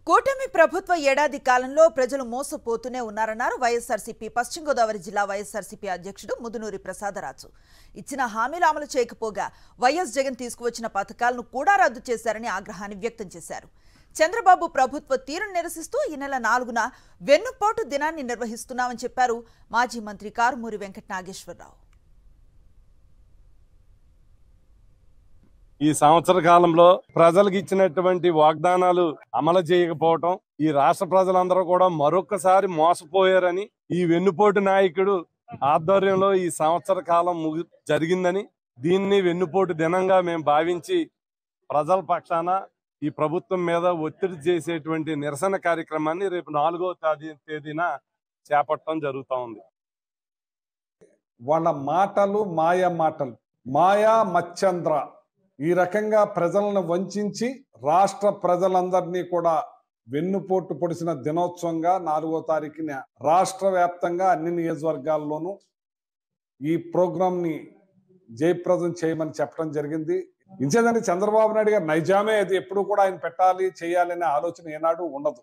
కూటమి ప్రభుత్వ ఏడాది కాలంలో ప్రజలు మోసపోతూనే ఉన్నారన్నారు వైఎస్ఆర్సీపీ పశ్చిమ గోదావరి జిల్లా వైఎస్ఆర్సీపీ అధ్యక్షుడు ముదునూరి ప్రసాదరాజు. ఇచ్చిన హామీలు అమలు చేయకపోగా వైఎస్ జగన్ తీసుకువచ్చిన పథకాలను కూడా రద్దు చేశారని ఆగ్రహాన్ని వ్యక్తం చేశారు. చంద్రబాబు ప్రభుత్వ తీరును నిరసిస్తూ ఈ నెల 4న వెన్నుపోటు దినాన్ని నిర్వహిస్తున్నామని చెప్పారు మాజీ మంత్రి కారుమూరి వెంకట నాగేశ్వరరావు. ఈ సంవత్సర కాలంలో ప్రజలకు ఇచ్చినటువంటి వాగ్దానాలు అమలు చేయకపోవటం, ఈ రాష్ట్ర ప్రజలందరూ కూడా మరొకసారి మోసపోయారని ఈ వెన్నుపోటు నాయకుడు ఆధ్వర్యంలో ఈ సంవత్సర కాలం జరిగిందని, దీన్ని వెన్నుపోటు దినంగా మేము భావించి ప్రజల పక్షాన ఈ ప్రభుత్వం మీద ఒత్తిడి చేసేటువంటి నిరసన కార్యక్రమాన్ని రేపు 4వ తేదీన చేపట్టడం జరుగుతూ ఉంది. వాళ్ళ మాటలు మాయా మచ్చంద్ర ఈ రకంగా ప్రజలను వంచి రాష్ట్ర ప్రజలందరినీ కూడా వెన్నుపోటు పొడిచిన దినోత్సవంగా 4వ తారీఖున రాష్ట్ర వ్యాప్తంగా అన్ని నియోజకవర్గాల్లోనూ ఈ ప్రోగ్రాంని జయప్రదం చేయమని చెప్పడం జరిగింది. ఇంచేదంటే చంద్రబాబు నాయుడు గారు నైజామే అది ఎప్పుడు కూడా ఆయన పెట్టాలి చేయాలనే ఆలోచన ఏనాడు ఉండదు.